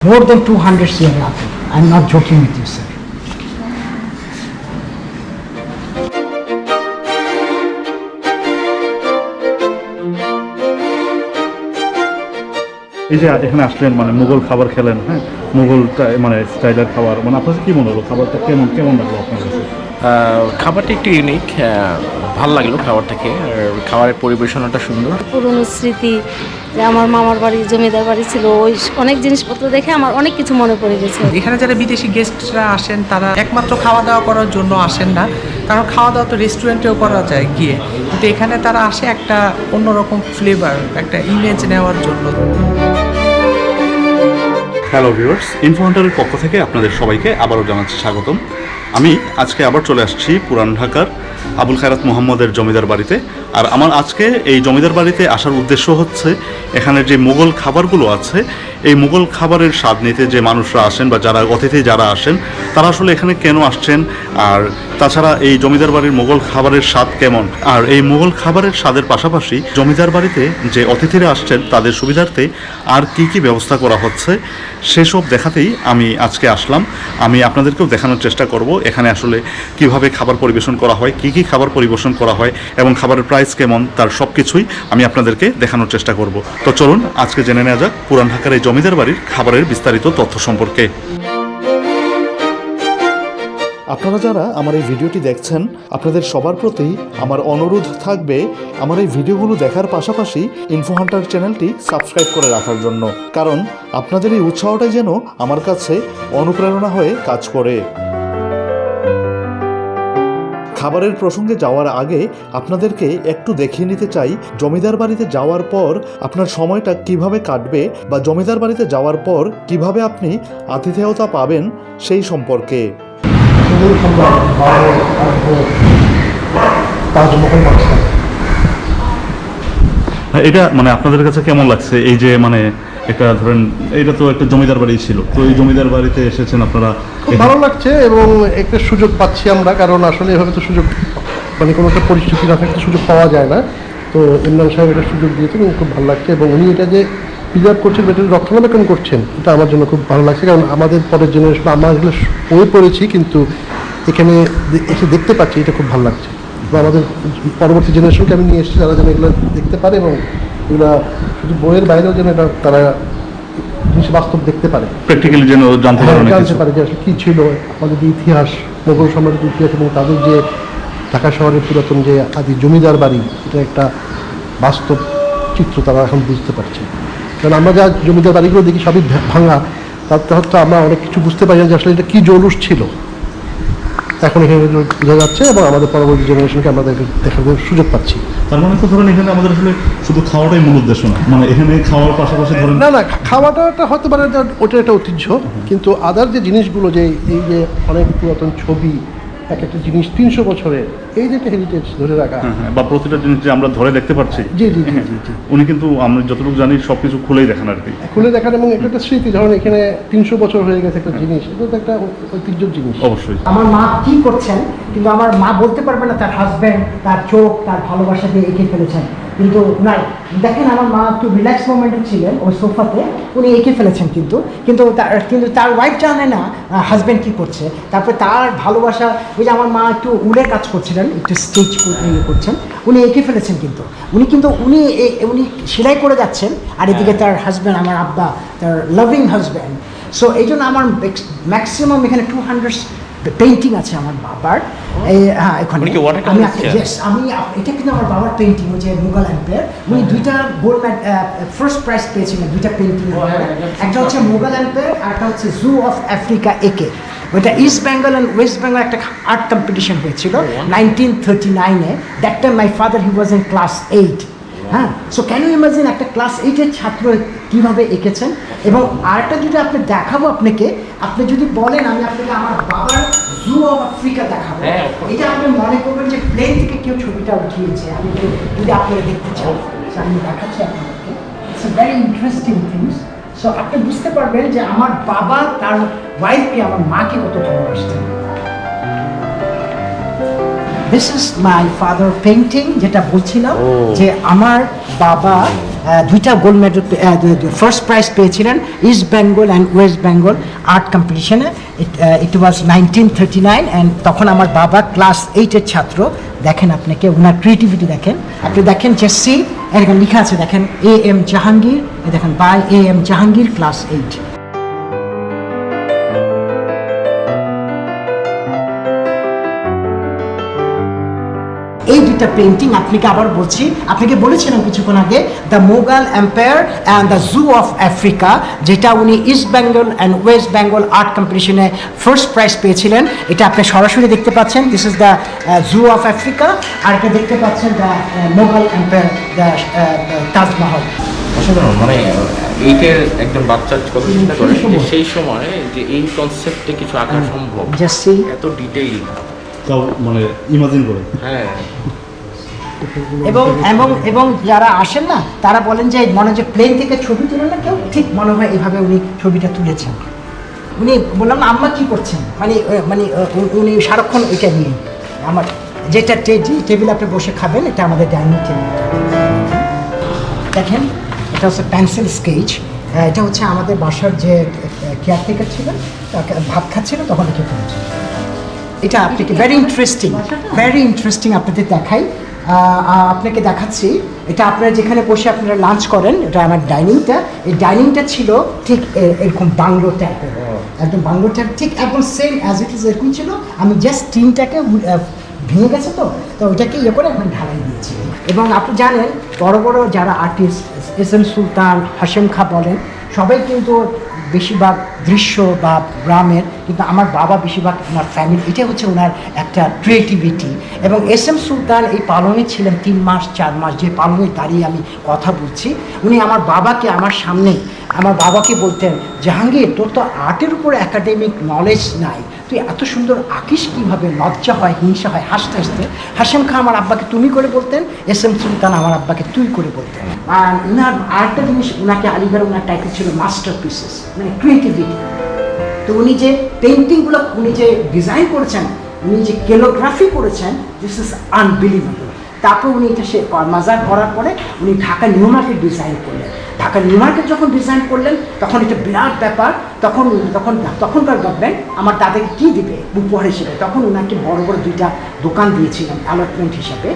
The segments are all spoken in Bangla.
More than 200 years laughing. I'm not joking with you, sir. এই যে এখানে আসলেন মানে মুঘল খাবার খেলেন, হ্যাঁ, মুঘল মানে স্টাইলের খাবার, মানে আপনার কাছে কি মনে হলো খাবারটা কেমন কেমন লাগলো আপনার কাছে? খাবারটা একটু ইউনিক, ভালো লাগলো খাবারটাকে, আর খাবারের পরিবেশনাটা সুন্দর। পুরনো স্মৃতি যে আমার মামার বাড়ি জমিদার বাড়ি ছিল, ওই অনেক জিনিসপত্র দেখে আমার অনেক কিছু মনে পড়ে গেছে। এখানে যারা বিদেশি গেস্টরা আসেন তারা একমাত্র খাওয়া দাওয়া করার জন্য আসেন না, কারণ খাওয়া দাওয়া তো রেস্টুরেন্টেও করা যায় গিয়ে, কিন্তু এখানে তারা আসে একটা অন্যরকম ফ্লেভার, একটা ইমেজ নেওয়ার জন্য। হ্যালো ভিউয়ার্স, ইনফোহান্টারের পক্ষ থেকে আপনাদের সবাইকে আবারও জানাচ্ছি স্বাগতম। আমি আজকে আবার চলে আসছি পুরান ঢাকার আবুল খায়রাত মোহাম্মদের জমিদার বাড়িতে। আর আমার আজকে এই জমিদার বাড়িতে আসার উদ্দেশ্য হচ্ছে এখানে যে মুঘল খাবারগুলো আছে, এই মুঘল খাবারের স্বাদ নিতে যে মানুষরা আসেন বা যারা অতিথি যারা আসেন তারা আসলে এখানে কেন আসছেন, আর তাছাড়া এই জমিদার বাড়ির মুঘল খাবারের স্বাদ কেমন, আর এই মুঘল খাবারের স্বাদের পাশাপাশি জমিদার বাড়িতে যে অতিথিরা আসছেন তাদের সুবিধার্থে আর কি কি ব্যবস্থা করা হচ্ছে সেসব দেখাতেই আমি আজকে আসলাম। আমি আপনাদেরকেও দেখানোর চেষ্টা করব এখানে আসলে কিভাবে খাবার পরিবেশন করা হয়, কি কি খাবার পরিবেশন করা হয় এবং খাবারের প্রাইস কেমন, তার সব কিছুই আমি আপনাদেরকে দেখানোর চেষ্টা করব। তো চলুন আজকে জেনে নেওয়া যাক পুরান ঢাকার এই জমিদার বাড়ির খাবারের বিস্তারিত তথ্য সম্পর্কে। আপনারা যারা আমার এই ভিডিওটি দেখছেন, আপনাদের সবার প্রতি আমার অনুরোধ থাকবে আমার এই ভিডিওগুলো দেখার পাশাপাশি ইনফোহান্টার চ্যানেলটি সাবস্ক্রাইব করে রাখার জন্য, কারণ আপনাদের এই উৎসাহটাই যেন আমার কাছে অনুপ্রেরণা হয়ে কাজ করে। খাবারের প্রসঙ্গে যাওয়ার আগে আপনাদেরকে একটু দেখিয়ে নিতে চাই জমিদার বাড়িতে যাওয়ার পর আপনার সময়টা কিভাবে কাটবে বা জমিদার বাড়িতে যাওয়ার পর কিভাবে আপনি আতিথেয়তা পাবেন সেই সম্পর্কে। এটা মানে আপনাদের কাছে কেমন লাগছে? এই যে মানে একটা ধরেন এটা তো একটা জমিদার বাড়ি ছিল, তো এই জমিদার বাড়িতে এসেছেন আপনারা, খুব ভালো লাগছে এবং একটা সুযোগ পাচ্ছি আমরা, কারণ আসলে এভাবে তো সুযোগ মানে কোনো একটা পরিস্থিতি না থাকলে সুযোগ পাওয়া যায় না। তো ইমরান সাহেব এটা সুযোগ দিয়েছেন এবং খুব ভালো লাগছে, এবং উনি এটা যে প্রিজার্ভ করছেন, এটা রক্ষণাবেক্ষণ করছেন, এটা আমার জন্য খুব ভালো লাগছে। কারণ আমাদের পরের জেনারেশন আমরা এগুলো বই পড়েছি, কিন্তু এখানে এসে দেখতে পাচ্ছি, এটা খুব ভালো লাগছে। এবং আমাদের পরবর্তী জেনারেশনকে আমি নিয়ে এসেছি যারা যেন এগুলো দেখতে পারে এবং এগুলো শুধু বইয়ের বাইরেও যেন এটা তারা জিনিস বাস্তব দেখতে পারে, প্র্যাকটিক্যালি যেন জানতে পারে যে আসলে কী ছিল আমাদের যে ইতিহাস, মোগল সাম্রাজ্যের ইতিহাস এবং তাদের যে ঢাকা শহরের পুরাতন যে আদি জমিদার বাড়ি, এটা একটা বাস্তব চিত্র তারা এখন বুঝতে পারছে। কারণ আমরা যা জমিদার বাড়িগুলো দেখি সবই ভাঙা, তাতে হয়তো আমরা অনেক কিছু বুঝতে পারি না যে আসলে এটা কী জৌলুস ছিল। এখন এখানে বোঝা যাচ্ছে এবং আমাদের পরবর্তী জেনারেশনকে আমরা দেখার সুযোগ পাচ্ছি। তার মানে তো ধরেন এখানে আমাদের আসলে শুধু খাওয়াটাই মূল উদ্দেশ্য না, মানে এখানে খাওয়ার পাশাপাশি ধরেন না খাওয়াটা হতে পারে ওটা একটা ঐতিহ্য, কিন্তু আদার যে জিনিসগুলো, যে এই যে অনেক পুরাতন ছবি, এক একটা জিনিস 300 বছরের, এই যে একটা হেরিটেজ ধরে রাখা, বা প্রতিটা জিনিস যে আমরা ধরে দেখতে পাচ্ছি। জি জি জি জি জি উনি কিন্তু আমরা যতটুকু জানি সবকিছু খুলেই দেখান আর কি, খুলে দেখান, এবং এটা একটা স্মৃতি। ধরুন এখানে 300 বছর হয়ে গেছে একটা জিনিস, এটা তো একটা ঐতিহ্যের জিনিস। অবশ্যই আমার মা কি করছেন, কিন্তু আমার মা বলতে পারবে না তার হাজব্যান্ড তার চোখ তার ভালোবাসা দিয়ে এঁকে ফেলেছেন, কিন্তু নাই দেখেন আমার মা একটু রিল্যাক্স মোমেন্টে ছিলেন ওই সোফাতে, উনি এঁকে ফেলেছেন, কিন্তু তার ওয়াইফ জানে না হাজব্যান্ড কী করছে। তারপরে তার ভালোবাসা, ওই যে আমার মা একটু উলের কাজ করছিলেন, একটু স্টিচ করছেন, উনি এঁকে ফেলেছেন, কিন্তু উনি সেলাই করে যাচ্ছেন, আর এদিকে তার হাজব্যান্ড, আমার আব্বা, তার লাভিং হাজব্যান্ড। সো এই জন্য আমার ম্যাক্সিমাম এখানে 200 পেন্টিং আছে আমার বাবার। আমি এটা কিন্তু আমার বাবার পেন্টিং, ওই যে মুঘল এম্পায়ার, উনি দুইটা গোল্ড ফার্স্ট প্রাইজ পেয়েছিলেন দুইটা পেন্টিং, একটা হচ্ছে মুঘল এম্পায়ার আর একটা হচ্ছে জু অফ আফ্রিকা একে। ওইটা East Bengal and West Bengal একটা আর্ট কম্পিটিশন হয়েছিল 1939-এ। That time my father he was in class 8। হ্যাঁ, সো ক্যান ইউ ইমাজিন একটা ক্লাস 8-এর ছাত্র কীভাবে এঁকেছেন। এবং আরেকটা যদি আপনি দেখাবো আপনাকে, আপনি যদি বলেন আমি আপনাকে আমার বাবার জু অফ আফ্রিকা দেখাবো, এটা আপনি মনে করবেন যে প্লেন থেকে কেউ ছবিটা উঠিয়েছে। আমি যদি আপনারা দেখতে চান, আমি দেখাচ্ছি আপনাদেরকে। It's a very interesting things. So আপনি বুঝতে পারবেন যে আমার বাবা তার ওয়াইফকে, আমার মাকে কত ভালোবাসতেন। This is my father painting, যেটা বলছিলাম যে আমার বাবা দুইটা গোল্ড মেডেল ফার্স্ট প্রাইজ পেয়েছিলেন east Bengal and West Bengal art কম্পিটিশনে। ইট ওয়াজ 1939 অ্যান্ড তখন আমার বাবা ক্লাস 8-এর ছাত্র। দেখেন আপনাকে ওনার ক্রিয়েটিভিটি দেখেন, আপনি দেখেন জেসি এখানে লেখা আছে, দেখেন AM জাহাঙ্গীর, দেখেন বাই AM জাহাঙ্গীর ক্লাস 8। এই দুইটা পেন্টিং আপনাকে আবার বলছি, আপনাকে বলেছিলাম কিছুক্ষণ আগে, the Mughal Empire and the zoo of Africa, যেটা উনি East Bengal and West Bengal art কম্পিটিশনে ফার্স্ট প্রাইজ পেয়েছিলেন। এটা আপনি সরাসরি দেখতে পাচ্ছেন, this is the zoo of Africa, আর এটা দেখতে পাচ্ছেন the Mughal Empire, the Taj Mahal. অসাধারণ, মানে এইটার একজন বাচ্চা কত চিন্তা করে যে সেই সময় যে এই কনসেপ্টে কিছু আঁকা সম্ভব, জাসি এত ডিটেইল, তাও মানে ইমাজিন করে। হ্যাঁ। এবং এবং এবং যারা আসেন না তারা বলেন যে মনে যে প্লেন থেকে ছবি তুলে না কেউ, ঠিক মনে হয় এইভাবে উনি ছবিটা তুলেছেন। উনি বললাম না আম্মা কী করছেন, মানে মানে উনি সারাক্ষণ ওইটা নিয়ে আমার যেটা টেবিল আপনি বসে খাবেন, এটা আমাদের ডাইনিং টেবিল। দেখেন এটা হচ্ছে পেন্সিল স্কেচ, এটা হচ্ছে আমাদের বাসার যে কেয়ারটেকার ছিলেন, তাকে ভাত খাচ্ছিল তখন এটা করেছে। এটা আপনাকে ভেরি ইন্টারেস্টিং আপনাদের দেখাই, আপনাকে দেখাচ্ছি। এটা আপনারা যেখানে বসে আপনারা লাঞ্চ করেন, এটা আমার ডাইনিংটা, এই ডাইনিংটা ছিল ঠিক এরকম বাংলো টাইপের, একদম বাংলো টাইপ, ঠিক একদম সেম অ্যাজ ইট ইজ এরকম ছিল। আমি জাস্ট টিনটাকে ভেঙে গেছে তো ওইটাকে ইয়ে করে এখন ঢালাই দিয়েছি। এবং আপনি জানেন বড় বড় যারা আর্টিস্ট, SM সুলতান, হাশেম খাঁ বলেন, সবাই কিন্তু বেশিরভাগ দৃশ্য বা গ্রামের, কিন্তু আমার বাবা বেশিরভাগ ওনার ফ্যামিলি, এটা হচ্ছে ওনার একটা ক্রিয়েটিভিটি। এবং SM সুলতান এই পালনে ছিলেন 3 মাস 4 মাস, যে পালনে দাঁড়িয়ে আমি কথা বলছি, উনি আমার বাবাকে আমার সামনে আমার বাবাকে বলতেন, জাহাঙ্গীর তোর তো আর্টের উপর একাডেমিক নলেজ নাই, তুই এত সুন্দর আঁকিস কীভাবে, লজ্জা হয়, হিংসা হয়। হাসতে হাসতে হাশেম খাঁ আমার আব্বাকে তুমি করে বলতেন, SM সুলতান আমার আব্বাকে তুই করে বলতেন। আর ওনার আরেকটা জিনিস, ওনাকে আলিগড় ওনার টাইটেল ছিল মাস্টার পিসেস, মানে ক্রিয়েটিভিটি। তো উনি যে পেন্টিংগুলো উনি যে ডিজাইন করেছেন, উনি যে ক্যালিগ্রাফি করেছেন, দিস ইজ আনবিলিভেবল। তারপর উনি এটা সে মাজার করার পরে উনি ঢাকা নিউ মার্কেট ডিজাইন করলেন। ঢাকা নিউ মার্কেট যখন ডিজাইন করলেন তখন এটা বিরাট ব্যাপার। তখনকার গভর্নমেন্ট আমার দাদাকে কী দিবে উপহার হিসেবে, তখন ওনাকে বড় বড় 2টা দোকান দিয়েছিলেন অ্যালটমেন্ট হিসাবে।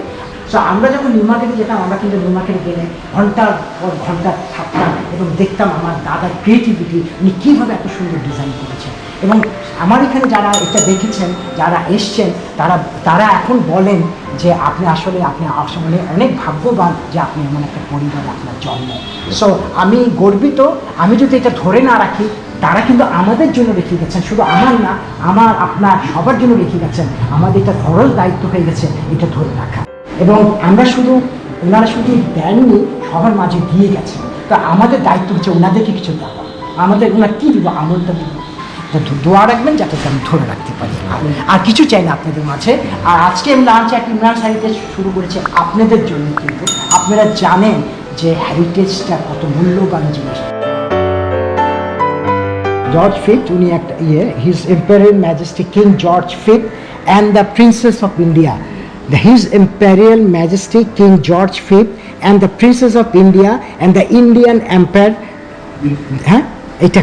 সো আমরা যখন নিউ মার্কেটে যেতাম, আমরা কিন্তু নিউ মার্কেটে গেলে ঘন্টার পর ঘন্টা থাকতাম এবং দেখতাম আমার দাদার ক্রিয়েটিভিটি, উনি কীভাবে এত সুন্দর ডিজাইন করেছেন। এবং আমার এখানে যারা এটা দেখেছেন, যারা এসছেন, তারা এখন বলেন যে আপনি আসলে অনেক ভাগ্যবান যে আপনি এমন একটা পরিবারে আপনার জন্ম। সো আমি গর্বিত, আমি যদি এটা ধরে না রাখি, তারা কিন্তু আমাদের জন্য রেখে গেছেন, শুধু আমার না, আমার আপনার সবার জন্য রেখে গেছেন। আমাদের এটা ফরজ দায়িত্ব হয়ে গেছে এটা ধরে রাখা। এবং ওনারা শুধু দেননি, সবার মাঝে দিয়ে গেছেন। তো আমাদের দায়িত্ব হচ্ছে ওনাদেরকে কিছু দেওয়া। ওনার কী দিব, আমলটা দিব, দোয়া রাখবেন যাতে আমি ধরে রাখতে পারি। আর কিছু চাই না আপনাদের মাঝে। আর আজকে আমি লাঞ্চ এক ইমরান সাহিত্যে শুরু করেছি আপনাদের জন্য, কিন্তু আপনারা জানেন যে হেরিটেজটা কত মূল্যবান জিনিস। জর্জ ফিফথ উনি একটা his imperial majesty king George fifth and the princess of India, His Imperial Majesty King George V and the Princess of India and the Indian Empire, এটা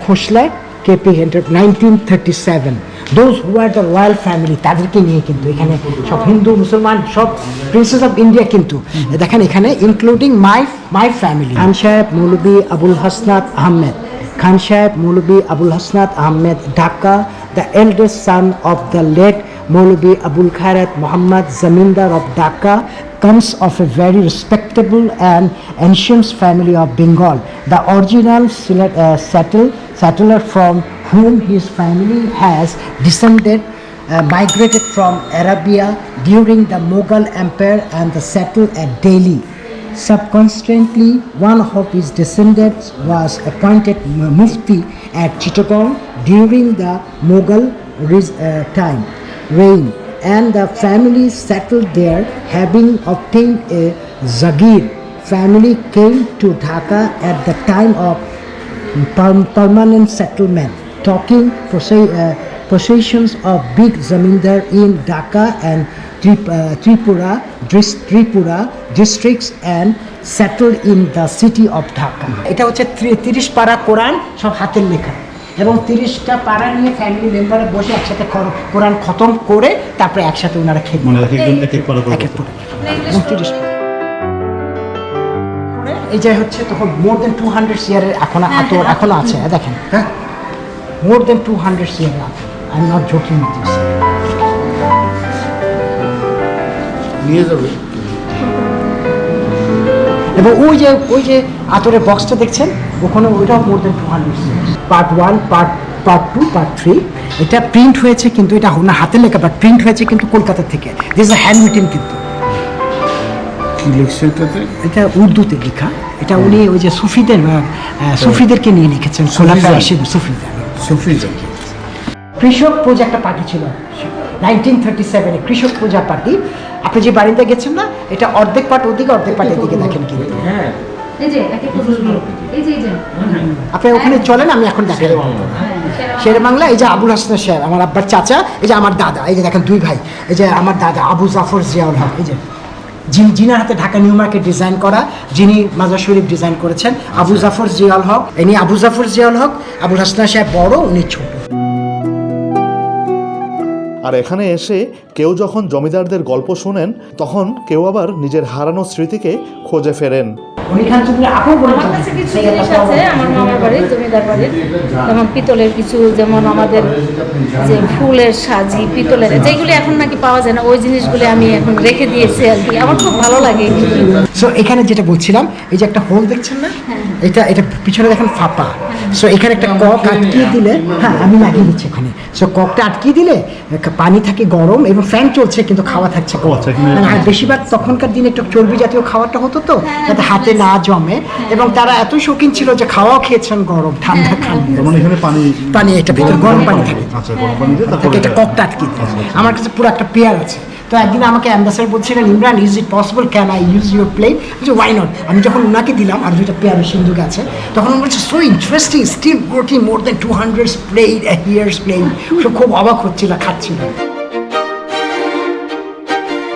খোসলা KP 1937, those who are the royal family, তাদেরকে নিয়ে কিন্তু এখানে সব হিন্দু মুসলমান সব প্রিন্সেস অফ ইন্ডিয়া, কিন্তু দেখেন এখানে ইনক্লুডিং মাই ফ্যামিলি। খান সাহেব মৌলভী Abul Hasnat Ahmed, Khan Saheb Maulvi Abul Hasnat Ahmed, Dhaka, the eldest son of the late Maulvi Abul Khairat Muhammad Zamindar of Dhaka, comes of a very respectable and ancient family of Bengal. The original settler from whom his family has descended migrated from Arabia during the Mughal Empire and settled at Delhi. Subsequently, one of his descendants was appointed Mufti at Chittagong during the Mughal reign, and the family settled there. Having obtained a Zagir, family came to Dhaka at the time of permanent settlement, taking possessions of big zamindar in Dhaka and Tripura districts and settled in the city of Dhaka. এটা হচ্ছে 30 পারা কোরআন সব হাতের লেখা এবং 30টা পারা নিয়ে ফ্যামিলি মেম্বার বসে একসাথে কোরআন খতম করে তারপরে একসাথে ওনারা খেতে মানে এক এক পারা করে এক এক করে এবং 30 পারা। এই যে হচ্ছে তখন মোর দেন 200 ইয়ারের এখনো আছে দেখেন, হ্যাঁ মোর দেন 200 ইয়ারের আছে। I am not joking with this. নিয়ে যাবে। এবং ওই যে আতরের বক্সটা দেখছেন ওখানে ওইটাও মোর দেন 200 ইয়ার্স। পার্ট 1, পার্ট 2, পার্ট 3 এটা প্রিন্ট হয়েছে, কিন্তু এটা না হাতের লেখা, বাট প্রিন্ট হয়েছে কিন্তু কলকাতা থেকে। This is a hand written, কিন্তু এটা উর্দুতে লেখা। এটা উনি ওই যে সুফিদেরকে নিয়ে লিখেছেন, সুফিদের। কৃষক প্রজা একটা পার্টি ছিল 1937-এ, কৃষক প্রজা পার্টি। আপনি যে বাড়িতে গেছেন না, এটা অর্ধেক পার্ট ওদিকে অর্ধেক পার্ট এদিকে দেখেন কিন্তু। আপনি ওখানে চলেন, আমি এখন দেখাই শের বাংলা। এই যে আবুল হাসান শের আমার আব্বার চাচা, এই যে আমার দাদা, এই যে দেখেন দুই ভাই, এই যে আমার দাদা আবু জাফর জিয়াউল হক, এই যে যিনার হাতে ঢাকা নিউ মার্কেট ডিজাইন করা, যিনি মাজার শরীফ ডিজাইন করেছেন, আবু জাফর জিয়াউল হক। ইনি আবু জাফর জিয়াউল হক, আবুল হাসান সাহেব বড়, উনি ছোট। আর এখানে এসে কেউ যখন জমিদারদের গল্প শোনেন, তখন কেউ আবার নিজের হারানো স্মৃতিকে খোঁজে ফেরেন। আমার কাছে কিছু জিনিস আছে আমার মামার বাড়ির, জমিদার বাড়ির, যেমন পিতলের কিছু, যেমন আমাদের যে ফুলের সাজি পিতলের, যেগুলি এখন নাকি পাওয়া যায় না, ওই জিনিসগুলি আমি এখন রেখে দিয়েছি আর কি। আমার খুব ভালো লাগে। সো এখানে যেটা বলছিলাম, এই যে একটা হোল দেখছেন না, এটা পিছনে দেখেন ফাঁপা। সো এখানে একটা কক আটকিয়ে দিলে, হ্যাঁ আমি লাগিয়ে দিচ্ছি ওখানে। সো ককটা আটকিয়ে দিলে পানি থাকে গরম এবং ফ্যান চলছে, কিন্তু খাওয়া থাকছে। আর বেশিরভাগ তখনকার দিনে একটু চর্বি জাতীয় খাবারটা হতো তো, যাতে হাতে না জমে, এবং তারা এত শৌখিন ছিল যে খাওয়াও খেয়েছেন গরম ঠান্ডা ঠান্ডা। মানে এখানে পানি এটা ভিতরে গরম পানি থাকে। আচ্ছা, গরম পানি দিয়ে তারপরে এটা ককটা আটকিয়ে দিই। আমার কাছে পুরো একটা পেয়ার আছে। তো একদিন আমাকে অ্যাম্বাসেডর বলছিলেন, Imran is it possible, can I use your plate? Why not. আমি যখন ওনাকে দিলাম আর দুইটা পেয়ারের সিন্ধুক আছে, তখন উনি বলছে সো ইন্টারেস্টিং, স্টিল ওয়ার্কিং মোর দেন 200 প্লেট ইয়ার্স প্লেট। খুব অবাক হচ্ছিল, খাচ্ছিল।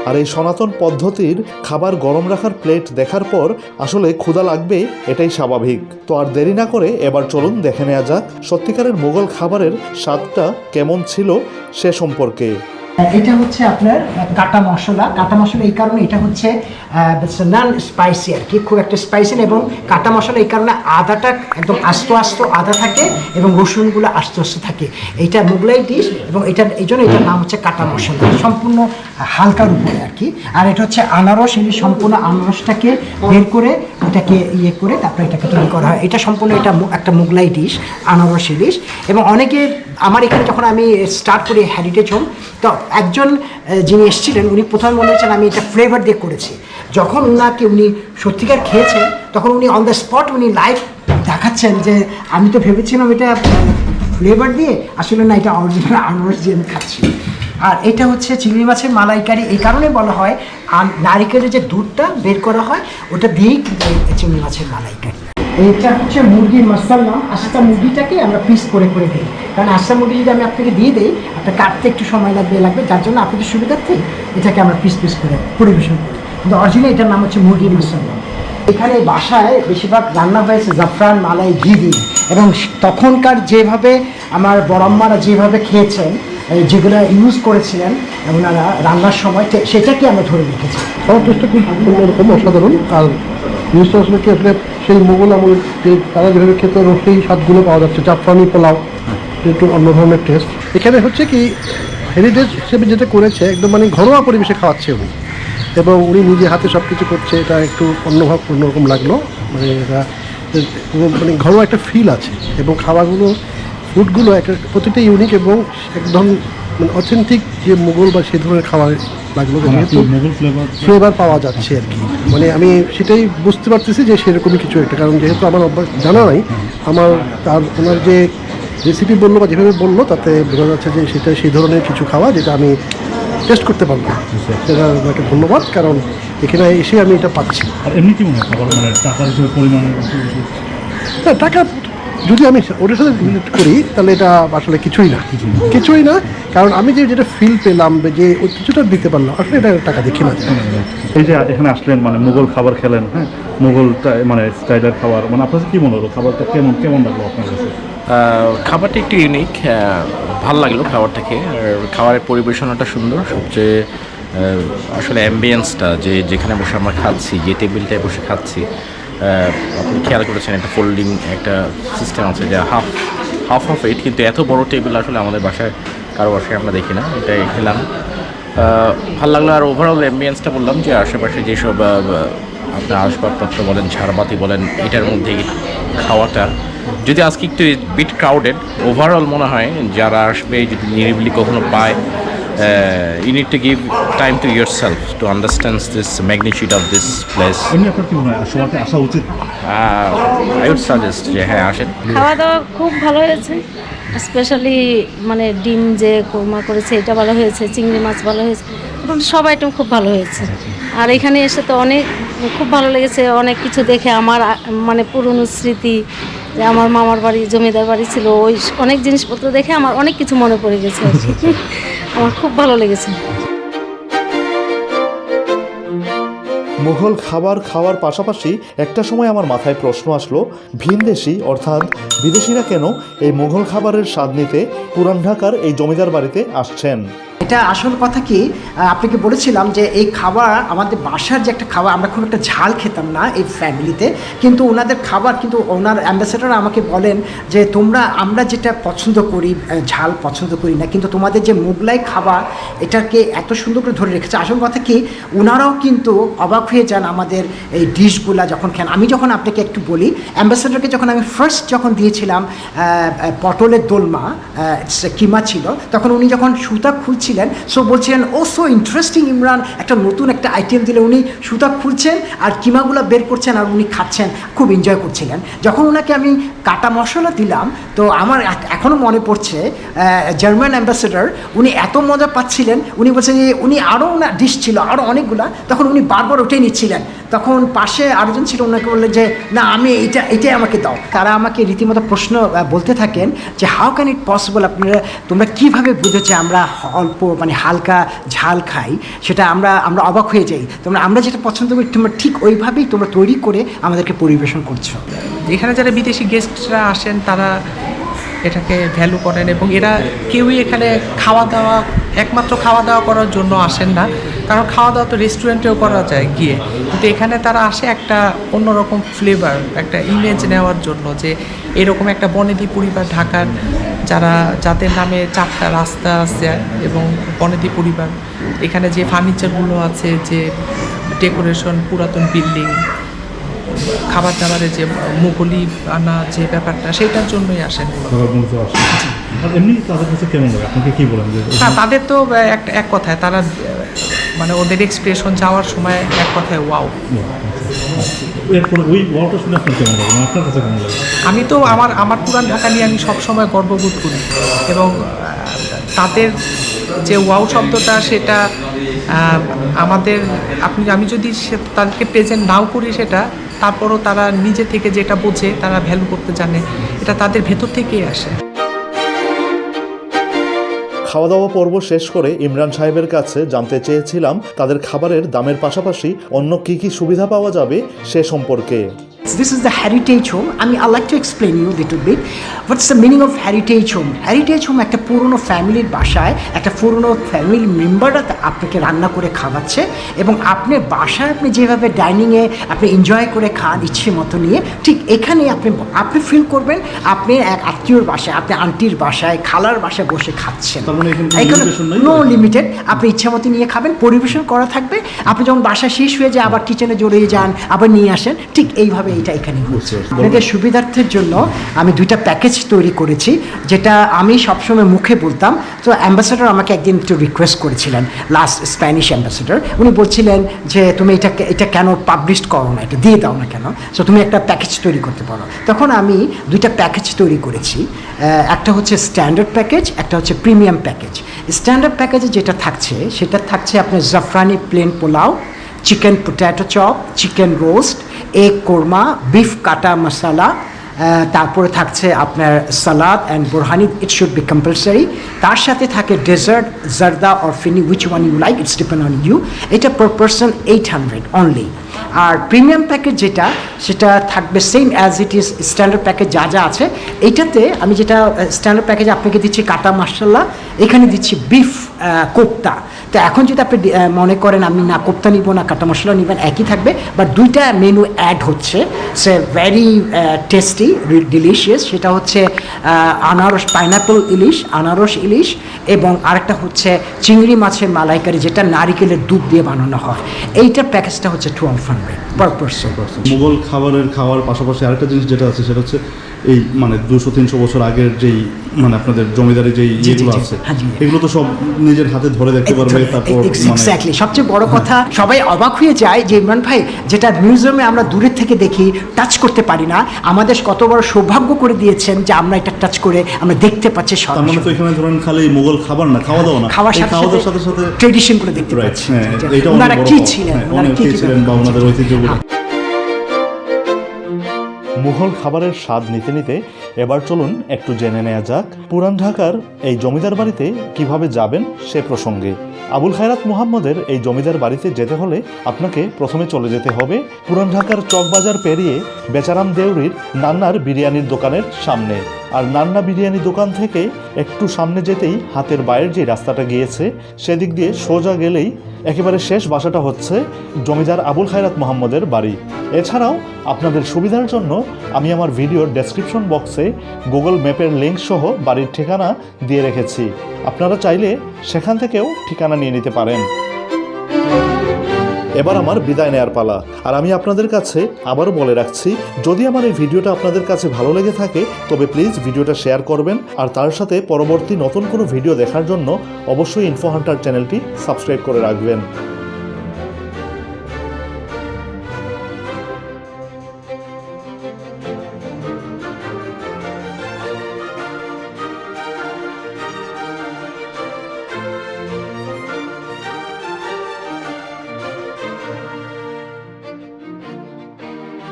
আর এই সনাতন পদ্ধতির খাবার গরম রাখার প্লেট দেখার পর আসলে ক্ষুধা লাগবে, এটাই স্বাভাবিক। তো আর দেরি না করে এবার চলুন দেখে নেওয়া যাক সত্যিকারের মোগল খাবারের স্বাদটা কেমন ছিল সে সম্পর্কে। এটা হচ্ছে আপনার কাটা মশলা। কাটা মশলা এই কারণে, এটা হচ্ছে নন স্পাইসি আর কি, খুব একটা স্পাইসি না। এবং কাটা মশলা এই কারণে আদাটা একদম আস্ত আদা থাকে এবং রসুনগুলো আস্ত থাকে। এইটা মোগলাই ডিশ, এবং এই জন্য এটার নাম হচ্ছে কাটা মশলা, সম্পূর্ণ হালকার উপরে আর কি। আর এটা হচ্ছে আনারস, এই সম্পূর্ণ আনারসটাকে বের করে এটাকে করে তারপরে এটাকে তৈরি করা হয়। এটা সম্পূর্ণ একটা মোগলাই ডিশ, আনারস ইলিশ। এবং অনেকে আমার এখানে যখন আমি স্টার্ট করি হেরিটেজ হোম, তো একজন যিনি এসেছিলেন, উনি প্রথমে মনে হচ্ছেন আমি এটা ফ্লেভার দিয়ে করেছি। যখন উনি সত্যিকার খেয়েছেন, তখন উনি অন দ্য স্পট উনি লাইভ দেখাচ্ছেন যে আমি তো ভেবেছিলাম এটা ফ্লেভার দিয়ে, আসলে না, এটা অরিজিনাল আনারস দিয়ে আমি খাচ্ছি। আর এটা হচ্ছে চিংড়ি মাছের মালাইকারি। এই কারণে বলা হয়, আর নারিকেলের যে দুধটা বের করা হয় ওটা দিয়েই কিন্তু চিংড়ি মাছের মালাইকারি। এটা হচ্ছে মুরগির মশলা। আস্তা মুরগিটাকে আমরা পিস করে দিই, কারণ আস্তা মুরগি যদি আমি আপনাকে দিয়ে দিই, আপনার কাটতে একটু সময় লাগবে, যার জন্য আপনাদের সুবিধার্থে এটাকে আমরা পিস করে পরিবেশন করি। কিন্তু অরিজিনাল এটার নাম হচ্ছে মুরগির মশলা। এখানে বাসায় বেশিরভাগ রান্না হয়েছে জাফরান, মালাই, ঘি দিয়ে। এবং তখনকার যেভাবে আমার বড়ম্মারা যেভাবে খেয়েছেন, যেগুলো ইউজ করেছিলেন ওনারা রান্নার সময়, সেটাকে আমরা ধরে রেখেছি। আমার টেস্টটা খুব অন্যরকম, অসাধারণ। আর জিনিসটা আসলে কি, আসলে সেই মোগল আমলের যে তারা যেভাবে খেতে, সেই স্বাদগুলো পাওয়া যাচ্ছে। জাফরানি পোলাও একটু অন্য ধরনের টেস্ট। এখানে হচ্ছে কি, হেরিটেজ হিসেবে যেটা করেছে, একদম মানে ঘরোয়া পরিবেশে খাওয়াচ্ছে উনি, এবং উনি নিজে হাতে সব কিছু করছে। এটা একটু অন্যরকম লাগলো। মানে এটা মানে ঘরোয়া একটা ফিল আছে, এবং খাবারগুলো, ফুডগুলো প্রতিটা ইউনিক এবং একদম মানে অথেন্টিক যে মুঘল বা সে ধরনের খাবার লাগলো, যেহেতু ফ্লেভার পাওয়া যাচ্ছে আর কি। মানে আমি সেটাই বুঝতে পারতেছি যে সেরকমই কিছু একটা, কারণ যেহেতু আমার অভ্যাস জানা নাই, আমার ওনার যে রেসিপি বললো বা যেভাবে বললো, তাতে বোঝা যাচ্ছে যে সেটা সেই ধরনের কিছু খাওয়া যেটা আমি টেস্ট করতে পারবো। সেটা আমাকে ধন্যবাদ, কারণ এখানে এসে আমি এটা পাচ্ছি। আর এমনি কি মনে হয় খাবার, মানে টাকার যে পরিমাণ? না, টাকা যদি আমি ওটার সাথে রিলেট করি তাহলে এটা আসলে কিছুই না কারণ আমি যেটা ফিল পেলাম যে ওই কিছুটা দিতে পারলাম আসলে এটা টাকা দেখি না। এই যে এখানে আসলেন মানে মুঘল খাবার খেলেন, হ্যাঁ, মুঘল মানে স্টাইলের খাবার, মানে আপনার কাছে কি মনে হলো, খাবারটা কেমন লাগলো আপনার কাছে? খাবারটা একটু ইউনিক, ভালো লাগলো খাবারটাকে। আর খাবারের পরিবেশনাটা সুন্দর, সবচেয়ে আসলে অ্যাম্বিয়েন্সটা যেখানে বসে আমরা খাচ্ছি, যে টেবিলটায় বসে খাচ্ছি, আপনি খেয়াল করেছেন একটা ফোল্ডিং একটা সিস্টেম আছে, যে হাফ অফ ইট, কিন্তু এত বড় টেবিল আসলে আমাদের বাসায় কারো বাসায় আমরা দেখি না। এটাই খেলাম, ভালো লাগলো। আর ওভারঅল অ্যাম্বিয়েন্সটা বললাম যে আশেপাশে যেসব আপনার আসবাবপত্র বলেন, ঝাড়বাতি বলেন, এটার মধ্যে খাওয়াটা, যদি আজকে একটু বিট ক্রাউডেড, ওভারঅল মনে হয় যারা আসবে যদি নিরিবিলি কখনো পায়, you need to give time to yourself to understand this magnitude of this place. এমনি আপনার কি মনে হয় সবাইকে আসা উচিত? I would suggest যে হ্যাঁ আসেন। খাওয়া দাওয়া খুব ভালো হয়েছে, স্পেশালি মানে ডিম যে কোরমা করেছে এটা ভালো হয়েছে, চিংড়ি মাছ ভালো হয়েছে, সব আইটেম খুব ভালো হয়েছে। আর এখানে এসে তো খুব ভালো লেগেছে, অনেক কিছু দেখে আমার মানে পুরনো স্মৃতি, যে আমার মামার বাড়ি জমিদার বাড়ি ছিল, ওই অনেক জিনিসপত্র দেখে আমার অনেক কিছু মনে পড়ে গেছে আর কি। আমার খুব ভালো লেগেছে। মুঘল খাবার খাওয়ার পাশাপাশি একটা সময় আমার মাথায় প্রশ্ন আসলো, ভিনদেশি অর্থাৎ বিদেশিরা কেন এই মুঘল খাবারের স্বাদ নিতে পুরান ঢাকার এই জমিদার বাড়িতে আসছেন? এটা আসল কথা কি, আপনাকে বলেছিলাম যে এই খাবার আমাদের বাসার যে একটা খাবার, আমরা খুব একটা ঝাল খেতাম না এই ফ্যামিলিতে, কিন্তু ওনাদের খাবার, কিন্তু ওনার অ্যাম্বাসেডর আমাকে বলেন যে আমরা যেটা পছন্দ করি ঝাল পছন্দ করি না, কিন্তু তোমাদের যে মোগলাই খাবার এটাকে এত সুন্দর করে ধরে রেখেছে। আসল কথা কি, ওনারাও কিন্তু অবাক হয়ে যান আমাদের এই ডিশগুলা যখন খান। আমি যখন আপনাকে একটু বলি, অ্যাম্বাসেডরকে যখন আমি ফার্স্ট দিয়েছিলাম পটলের দোলমা, কিমা ছিল, তখন উনি যখন সুতা খুলছিলেন, সো বলছিলেন ও সো ইন্টারেস্টিং ইমরান, একটা নতুন একটা আইটেম দিলে। উনি সুতা খুলছেন আর কিমাগুলো বের করছেন আর উনি খাচ্ছেন, খুব এনজয় করছিলেন। যখন ওনাকে আমি কাটা মশলা দিলাম, তো আমার এখনও মনে পড়ছে জার্মান অ্যাম্বাসেডর, উনি এত মজা পাচ্ছিলেন, উনি বলছেন যে উনি আরও ওনার ডিশ ছিল আরও অনেকগুলা, তখন উনি বারবার ওটাই নিচ্ছিলেন। তখন পাশে আরেকজন ছিল, ওনাকে বললেন যে না আমি এটাই আমাকে দাও। তারা আমাকে রীতিমতো প্রশ্ন বলতে থাকেন যে হাউ ক্যান ইট পসিবল, তোমরা কীভাবে বুঝেছো আমরা অল্প মানে হালকা ঝাল খাই, সেটা আমরা অবাক হয়ে যাই। আমরা যেটা পছন্দ করি তোমরা ঠিক ওইভাবেই তোমরা তৈরি করে আমাদেরকে পরিবেশন করছো। এখানে যারা বিদেশি গেস্টরা আসেন তারা এটাকে ভ্যালু করেন, এবং এরা কেউই এখানে একমাত্র খাওয়া দাওয়া করার জন্য আসেন না, কারণ খাওয়া দাওয়া তো রেস্টুরেন্টেও করা যায় গিয়ে, কিন্তু এখানে তারা আসে একটা অন্যরকম ফ্লেভার, একটা ইমেজ নেওয়ার জন্য, যে এরকম একটা বনেদি পরিবার ঢাকার যাদের নামে 4টা রাস্তা আছে, এবং বনেদি পরিবার এখানে যে ফার্নিচারগুলো আছে, যে ডেকোরেশন, পুরাতন বিল্ডিং, খাবার দাবারের যে মুঘলি আনা যে ব্যাপারটা, সেটার জন্যই আসেন। এমনি তাদের কাছে কেমন লাগে, আপনাকে কি বলেন? না, তাদের তো এক কথায় তারা মানে ওদের এক্সপ্রেশন যাওয়ার সময় এক কথায় ওয়াও। এরপরে ওই ওয়াওটা শুনে আপনার কেমন লাগে, আপনার কাছে কেমন লাগে? আমি তো আমার পুরান ঢাকা নিয়ে আমি সবসময় গর্ববোধ করি, এবং তাদের যে ওয়াও শব্দটা, সেটা আমি যদি তাদেরকে প্রেজেন্ট নাও করি সেটা, তারপরও তারা নিজে থেকে যেটা বোঝে, তারা ভ্যালু করতে জানে, এটা তাদের ভেতর থেকেই আসে। খাওয়া দাওয়া পর্ব শেষ করে ইমরান সাহেবের কাছে জানতে চেয়েছিলাম তাদের খাবারের দামের পাশাপাশি অন্য কী কী সুবিধা পাওয়া যাবে সে সম্পর্কে। This is the heritage home. I'd like to explain you a little bit. What's the meaning of heritage home? Heritage home একটা পুরনো ফ্যামিলির বাসায় একটা পুরনো ফ্যামিলি মেম্বাররা আপনাকে রান্না করে খাওয়াচ্ছে, এবং আপনার বাসায় আপনি যেভাবে ডাইনিংয়ে আপনি এনজয় করে খান ইচ্ছে মতো নিয়ে, ঠিক এখানে আপনি ফিল করবেন আপনি এক আত্মীয়র বাসায়, আপনি আন্টির বাসায়, খালার বাসায় বসে খাচ্ছেন। এখানে নো লিমিটেড, আপনি ইচ্ছা মতো নিয়ে খাবেন, পরিবেশন করা থাকবে। আপনি যখন বাসা শেষ হয়ে যায় আবার কিচেনে জড়িয়ে যান, আবার নিয়ে আসেন, ঠিক এইভাবে এটা এখানে হচ্ছে। আপনাদের সুবিধার্থের জন্য আমি 2টা প্যাকেজ তৈরি করেছি, যেটা আমি সবসময় মুখে বলতাম। তো অ্যাম্বাসেডর আমাকে একদিন একটু রিকোয়েস্ট করেছিলেন, লাস্ট স্প্যানিশ অ্যাম্বাসেডর, উনি বলছিলেন যে তুমি এটা কেন পাবলিশ করো না, এটা দিয়ে দাও না কেন, সো তুমি একটা প্যাকেজ তৈরি করতে পারো। তখন আমি 2টা প্যাকেজ তৈরি করেছি, একটা হচ্ছে স্ট্যান্ডার্ড প্যাকেজ, একটা হচ্ছে প্রিমিয়াম প্যাকেজ। স্ট্যান্ডার্ড প্যাকেজে যেটা থাকছে সেটা থাকছে আপনার জাফরানি plain pulao, chicken potato chop, chicken roast, egg korma, beef কাটা মশলা, তারপরে থাকছে আপনার salad and borhani, it should be compulsory. তার সাথে থাকে dessert, zarda or firni, which one you like, it's depend on you. এটা পার পারসন 800 অনলি। আর প্রিমিয়াম প্যাকেজ যেটা, সেটা থাকবে same as it is standard package যা যা আছে। এইটাতে আমি যেটা স্ট্যান্ডার্ড প্যাকেজে আপনাকে দিচ্ছি কাটা মাশাল্লাহ, এখানে দিচ্ছি বিফ কোপ্তা। তো এখন যদি আপনি মনে করেন আমি না কোপ্তা নিব না কাটা মশলা নেবেন, একই থাকবে, বাট দুইটা মেনু অ্যাড হচ্ছে, সে ভেরি টেস্টি ডিলিশিয়াস। সেটা হচ্ছে আনারস পাইনাপল ইলিশ, আনারস ইলিশ, এবং আরেকটা হচ্ছে চিংড়ি মাছের মালাইকারি, যেটা নারিকেলের দুধ দিয়ে বানানো হয়। এইটার প্যাকেজটা হচ্ছে 1200 পার পারসন। মুঘল খাওয়ার পাশাপাশি আরেকটা জিনিস যেটা আছে সেটা হচ্ছে এই মানে 200-300 বছর আগের যেই মানে আপনাদের জমিদারি যেই ইয়েগুলো আছে, এগুলো তো সব নিজের হাতে ধরে দেখতে পারবে। তারপর এক্স্যাক্টলি সবচেয়ে বড় কথা, সবাই অবাক হয়ে যায় যে ইমরান ভাই, যেটা মিউজিয়ামে আমরা দূরের থেকে দেখি, টাচ করতে পারি না, আমাদের কত বড় সৌভাগ্য করে দিয়েছেন যে আমরা এটা টাচ করে আমরা দেখতে পাচ্ছি। তার মানে তো এখানে ধরেন খালি মুঘল খাবার না, খাওয়া দাওয়া না, খাওয়ার সাথে সাথে ট্রেডিশনগুলো দেখতে পাচ্ছি, ওনারা কি ছিলেন, বা ওনাদের ঐতিহ্যগুলো। মুঘল খাবারের স্বাদ নিতে নিতে এবার চলুন একটু জেনে নেওয়া যাক পুরান ঢাকার এই জমিদার বাড়িতে কিভাবে যাবেন সে প্রসঙ্গে। আবুল খায়রাত মুহাম্মদের এই জমিদার বাড়িতে যেতে হলে আপনাকে প্রথমে চলে যেতে হবে পুরান ঢাকার চকবাজার পেরিয়ে বেচারাম দেউরির নান্নার বিরিয়ানির দোকানের সামনে। আর নান্না বিরিয়ানি দোকান থেকে একটু সামনে যেতেই হাতের বাইরের যে রাস্তাটা গিয়েছে সেদিক দিয়ে সোজা গেলেই একেবারে শেষ বাসাটা হচ্ছে জমিদার আবুল খায়রাত মুহাম্মদের বাড়ি। এছাড়াও আপনাদের সুবিধার জন্য আমি আমার ভিডিওর ডেসক্রিপশন বক্সে গুগল ম্যাপের লিঙ্ক সহ বাড়ির ঠিকানা দিয়ে রেখেছি, আপনারা চাইলে সেখান থেকেও ঠিকানা নিয়ে নিতে পারেন। এবার আমার বিদায় নেয়ার পালা। আর আমি আপনাদের কাছে আবারও বলে রাখছি, যদি আমার এই ভিডিওটা আপনাদের কাছে ভালো লেগে থাকে তবে প্লিজ ভিডিওটা শেয়ার করবেন, আর তার সাথে পরবর্তী নতুন কোনো ভিডিও দেখার জন্য অবশ্যই ইনফো হান্টার চ্যানেলটি সাবস্ক্রাইব করে রাখবেন।